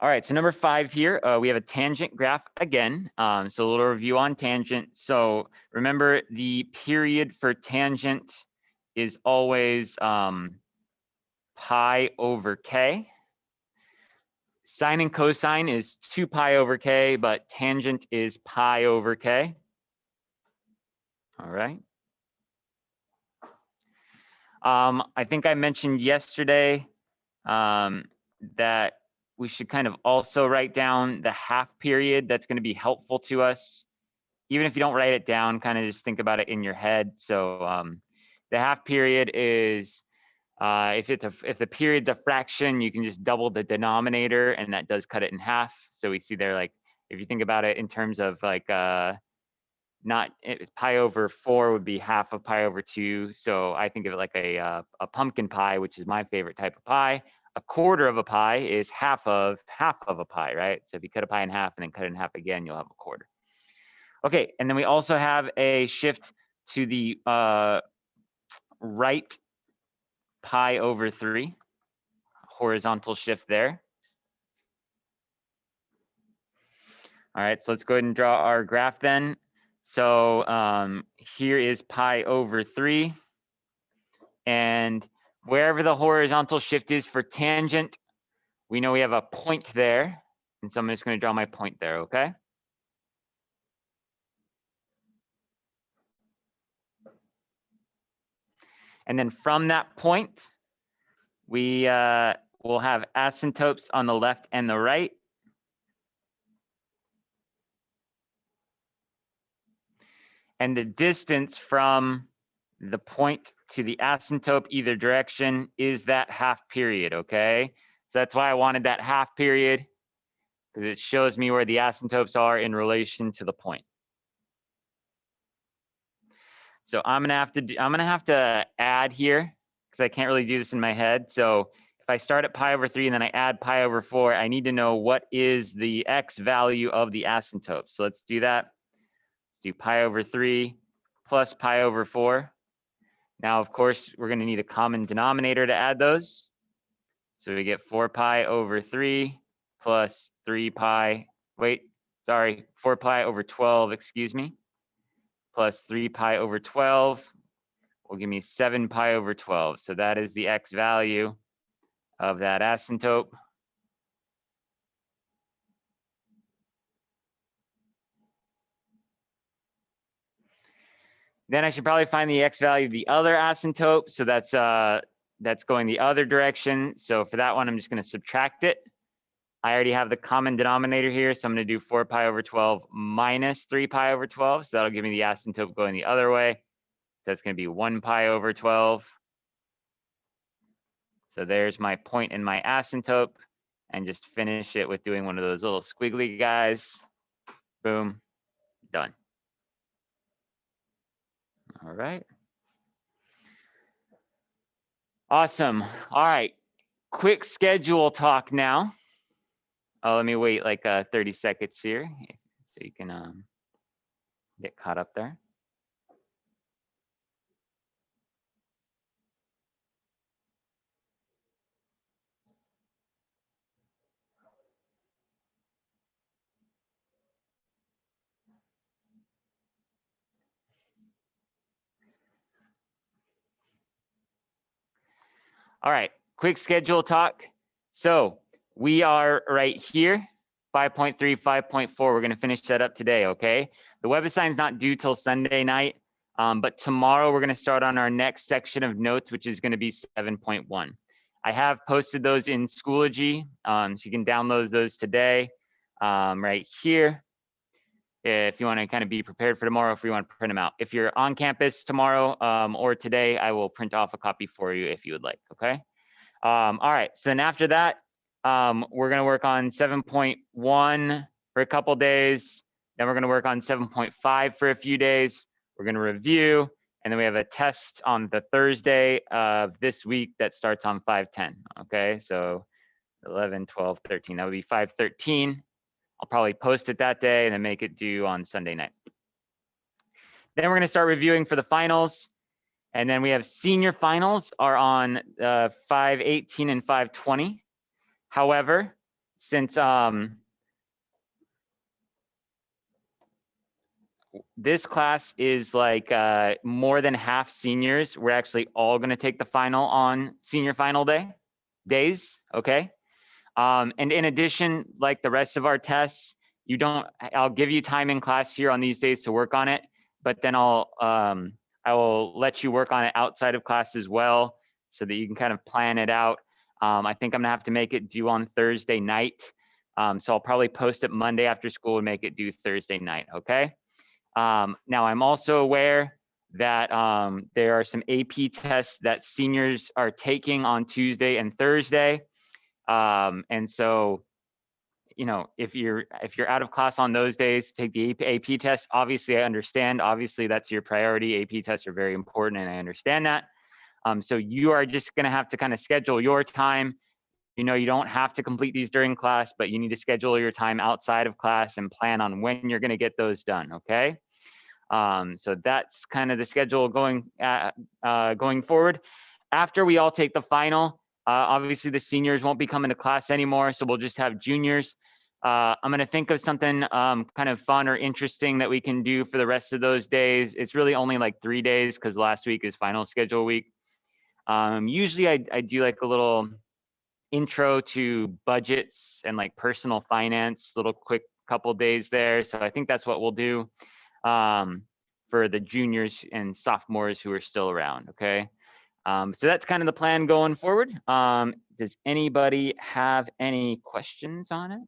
All right, so number 5 here, we have a tangent graph again. So a little review on tangent. So remember, the period for tangent is always pi over k. Sine and cosine is 2 pi over k, but tangent is pi over k. All right. I think I mentioned yesterday that we should kind of also write down the half period. That's going to be helpful to us. Even if you don't write it down, kind of just think about it in your head. So the half period is, if the period's a fraction, you can just double the denominator, and that does cut it in half. So we see there, like, if you think about it in terms of like, pi over 4 would be half of pi over 2. So I think of it like a pumpkin pie, which is my favorite type of pie. A quarter of a pie is half of a pie, right? So if you cut a pie in half and then cut it in half again, you'll have a quarter. Okay, and then we also have a shift to the right pi over 3, horizontal shift there. All right, so let's go ahead and draw our graph then. So here is pi over 3. And wherever the horizontal shift is for tangent, we know we have a point there. And so I'm just going to draw my point there, okay? And then from that point, we will have asymptotes on the left and the right. And the distance from the point to the asymptote either direction is that half period, okay? So that's why I wanted that half period, because it shows me where the asymptotes are in relation to the point. So I'm gonna have to add here, because I can't really do this in my head. So if I start at pi over 3 and then I add pi over 4, I need to know what is the x value of the asymptote. So let's do that. Let's do pi over 3 plus pi over 4. Now, of course, we're going to need a common denominator to add those. So we get 4 pi over 3 plus 3 pi, 4 pi over 12, excuse me, plus 3 pi over 12 will give me 7 pi over 12. So that is the x value of that asymptote. Then I should probably find the x value of the other asymptote. So that's going the other direction. So for that one, I'm just going to subtract it. I already have the common denominator here, so I'm going to do 4 pi over 12 minus 3 pi over 12. So that'll give me the asymptote going the other way. So that's going to be 1 pi over 12. So there's my point in my asymptote, and just finish it with doing one of those little squiggly guys. Boom, done. All right. Awesome. All right, quick schedule talk now. Oh, let me wait like 30 seconds here so you can get caught up there. All right, quick schedule talk. So we are right here, 5.3, 5.4. We're going to finish that up today, okay? The web assignment's not due till Sunday night, but tomorrow we're going to start on our next section of notes, which is going to be 7.1. I have posted those in Schoology, so you can download those today right here. If you want to kind of be prepared for tomorrow, if you want to print them out. If you're on campus tomorrow or today, I will print off a copy for you if you would like, okay? All right, so then after that, we're going to work on 7.1 for a couple days. Then we're going to work on 7.5 for a few days. We're going to review, and then we have a test on the Thursday of this week that starts on 5/10, okay? So 11, 12, 13, that would be 5/13. I'll probably post it that day and then make it due on Sunday night. Then we're going to start reviewing for the finals. And then we have senior finals are on 5/18 and 5/20. However, since this class is like more than half seniors, we're actually all going to take the final on senior final days, okay? And in addition, like the rest of our tests, I'll give you time in class here on these days to work on it, but then I will let you work on it outside of class as well so that you can kind of plan it out. I think I'm gonna have to make it due on Thursday night. So I'll probably post it Monday after school and make it due Thursday night, okay? Now I'm also aware that there are some AP tests that seniors are taking on Tuesday and Thursday. And so, you know, if you're out of class on those days, take the AP test. Obviously, I understand. Obviously, that's your priority. AP tests are very important, and I understand that. So you are just going to have to kind of schedule your time. You know, you don't have to complete these during class, but you need to schedule your time outside of class and plan on when you're going to get those done. Okay. So that's kind of the schedule going forward. After we all take the final, obviously the seniors won't be coming to class anymore, so we'll just have juniors. I'm gonna think of something kind of fun or interesting that we can do for the rest of those days. It's really only like 3 days because last week is final schedule week. Usually I do like a little intro to budgets and like personal finance, little quick couple days there. So I think that's what we'll do for the juniors and sophomores who are still around, okay? So that's kind of the plan going forward. Does anybody have any questions on it?